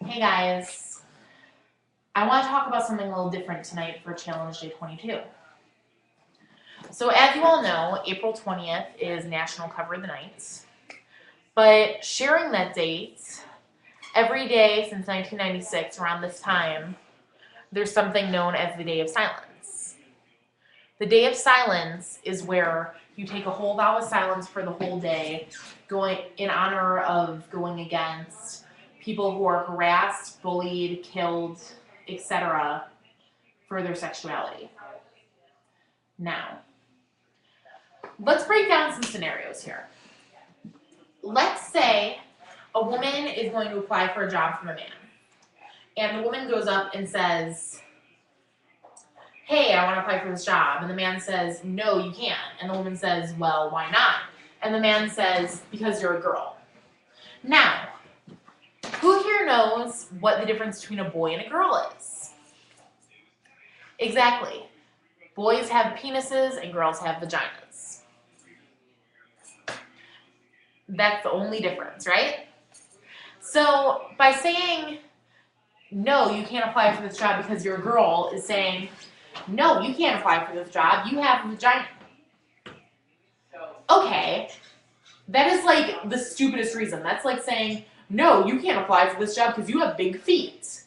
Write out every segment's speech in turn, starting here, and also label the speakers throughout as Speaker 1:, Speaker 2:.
Speaker 1: Hey guys, I want to talk about something a little different tonight for Challenge Day 22. So as you all know, April 20th is National Cover the Night, but sharing that date, every day since 1996 around this time, there's something known as the Day of Silence. The Day of Silence is where you take a whole vow of silence for the whole day, going in honor of going against people who are harassed, bullied, killed, etc. for their sexuality. Now, let's break down some scenarios here. Let's say a woman is going to apply for a job from a man, and the woman goes up and says, hey, I want to apply for this job. And the man says, no, you can't. And the woman says, well, why not? And the man says, because you're a girl. Now, who here knows what the difference between a boy and a girl is? Exactly. Boys have penises and girls have vaginas. That's the only difference, right? So by saying, no, you can't apply for this job because you're a girl, is saying, no, you can't apply for this job. You have a vagina. Okay. That is like the stupidest reason. That's like saying, no, you can't apply for this job because you have big feet.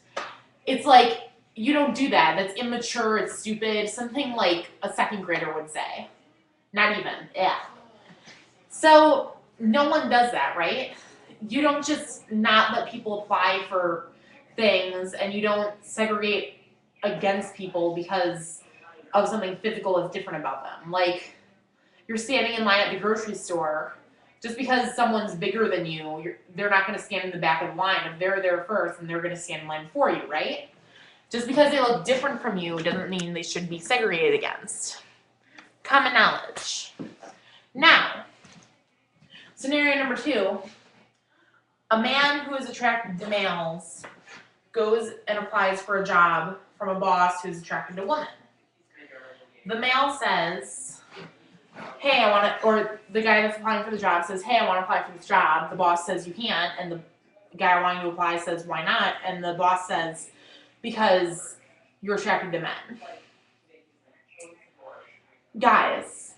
Speaker 1: It's like, you don't do that. That's immature. It's stupid. Something like a second grader would say. Not even. Yeah. So no one does that, right? You don't just not let people apply for things, and you don't segregate against people because of something physical that's different about them. Like, you're standing in line at the grocery store, just because someone's bigger than you, they're not going to stand in the back of the line. If they're there first, then they're going to stand in line for you, right? Just because they look different from you doesn't mean they should be segregated against. Common knowledge. Now, scenario number 2, a man who is attracted to males goes and applies for a job from a boss who's attracted to women. The male says, hey, I want to, or the guy that's applying for the job says, hey, I want to apply for this job. The boss says you can't, and the guy wanting to apply says, why not? And the boss says, because you're attracted to men. Guys,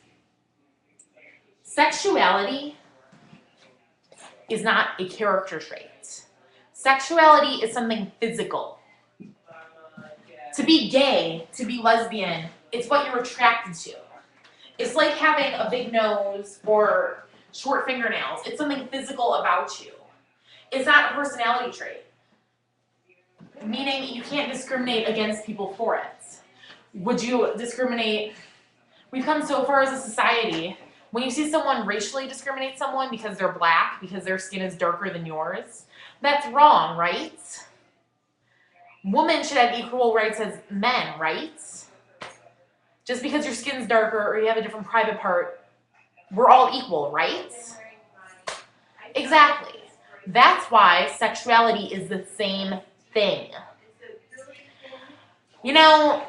Speaker 1: sexuality is not a character trait. Sexuality is something physical. To be gay, to be lesbian, it's what you're attracted to. It's like having a big nose or short fingernails. It's something physical about you. It's not a personality trait. Meaning you can't discriminate against people for it. Would you discriminate? We've come so far as a society. When you see someone racially discriminate someone because they're black, because their skin is darker than yours, that's wrong, right? Women should have equal rights as men, right? Just because your skin's darker or you have a different private part, we're all equal, right? Exactly. That's why sexuality is the same thing. You know,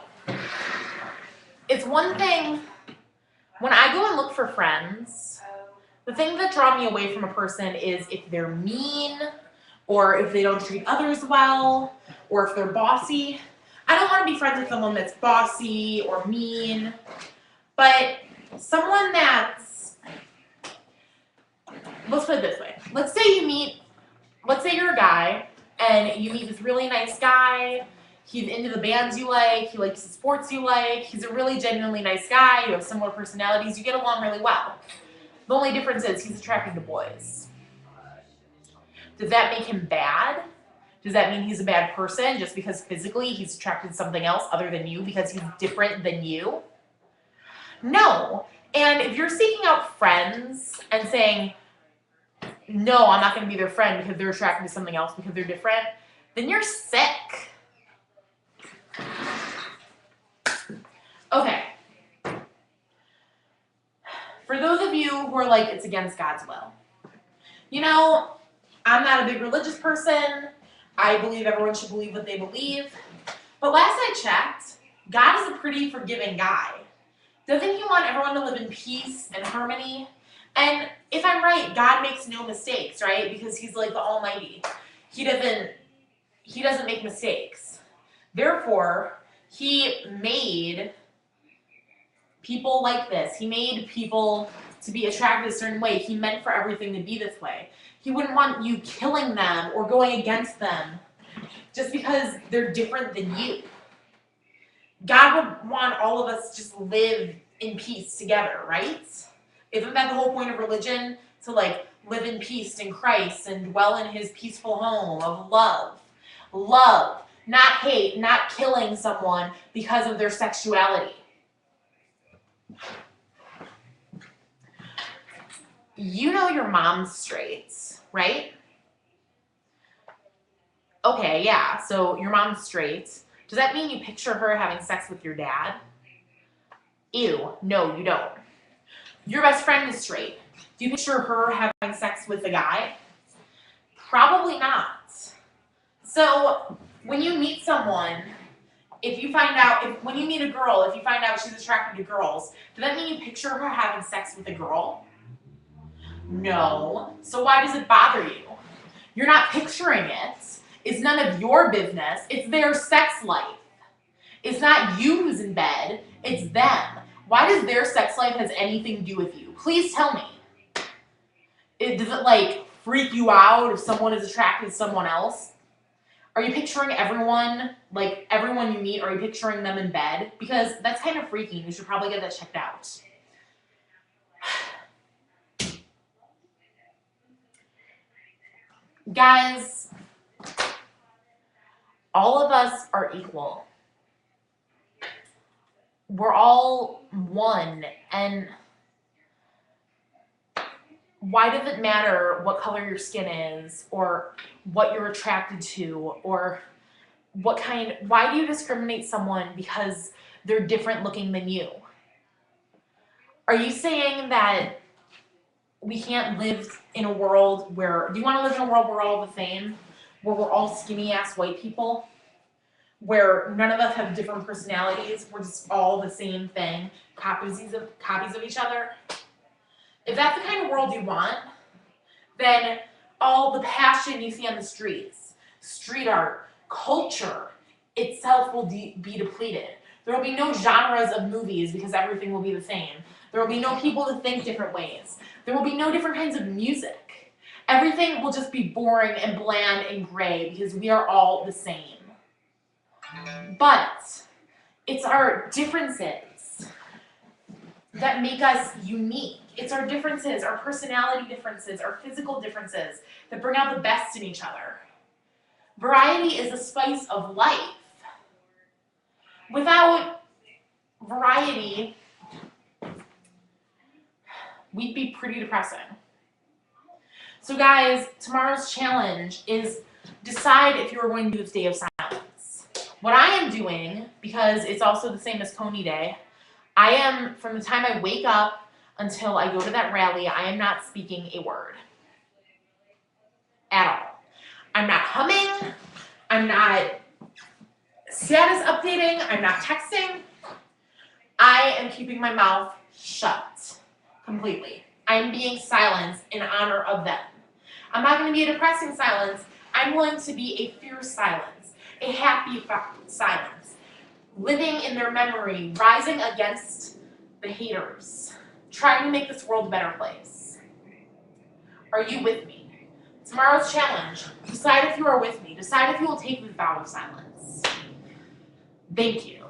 Speaker 1: it's one thing, when I go and look for friends, the thing that draws me away from a person is if they're mean, or if they don't treat others well, or if they're bossy. I don't want to be friends with someone that's bossy or mean, but someone that's, let's put it this way. Let's say you're a guy, and you meet this really nice guy. He's into the bands you like, he likes the sports you like, he's a really genuinely nice guy, you have similar personalities, you get along really well. The only difference is he's attracted to boys. Does that make him bad? Does that mean he's a bad person just because physically he's attracted to something else other than you because he's different than you? No. And if you're seeking out friends and saying, no, I'm not going to be their friend because they're attracted to something else because they're different, then you're sick. Okay. For those of you who are like, it's against God's will. You know, I'm not a big religious person. I believe everyone should believe what they believe. But last I checked, God is a pretty forgiving guy. Doesn't he want everyone to live in peace and harmony? And if I'm right, God makes no mistakes, right? Because he's like the Almighty. He he doesn't make mistakes. Therefore, he made people like this. He made people to be attracted a certain way. He meant for everything to be this way. He wouldn't want you killing them or going against them just because they're different than you. God would want all of us to just live in peace together, right? Isn't that the whole point of religion? To like live in peace in Christ and dwell in his peaceful home of love. Love, not hate, not killing someone because of their sexuality. You know your mom's straight, right? Okay, yeah, so your mom's straight. Does that mean you picture her having sex with your dad? Ew, no, you don't. Your best friend is straight. Do you picture her having sex with a guy? Probably not. So when you meet someone, when you meet a girl, if you find out she's attracted to girls, does that mean you picture her having sex with a girl? No. So why does it bother you? You're not picturing it. It's none of your business. It's their sex life. It's not you who's in bed. It's them. Why does their sex life has anything to do with you? Please tell me. Does it like freak you out if someone is attracted to someone else? Are you picturing everyone you meet, are you picturing them in bed? Because that's kind of freaky. You should probably get that checked out. Guys, all of us are equal. We're all one, and why does it matter what color your skin is, or what you're attracted to, or why do you discriminate someone because they're different looking than you? Are you saying that we can't live in a world where, do you want to live in a world where we're all the same? Where we're all skinny ass white people? Where none of us have different personalities? We're just all the same thing, copies of each other? If that's the kind of world you want, then all the passion you see on the streets, street art, culture itself will be depleted. There will be no genres of movies because everything will be the same. There will be no people to think different ways. There will be no different kinds of music. Everything will just be boring and bland and gray because we are all the same. But it's our differences that make us unique. It's our differences, our personality differences, our physical differences that bring out the best in each other. Variety is the spice of life. Without variety, we'd be pretty depressing. So guys, tomorrow's challenge is decide if you're going to do this day of silence. What I am doing, because it's also the same as Coney Day, I am, from the time I wake up until I go to that rally, I am not speaking a word. At all. I'm not humming, I'm not status updating, I'm not texting. I am keeping my mouth shut completely. I'm being silenced in honor of them. I'm not going to be a depressing silence. I'm going to be a fierce silence, a happy silence, living in their memory, rising against the haters, trying to make this world a better place. Are you with me? Tomorrow's challenge, decide if you are with me. Decide if you will take the vow of silence. Thank you.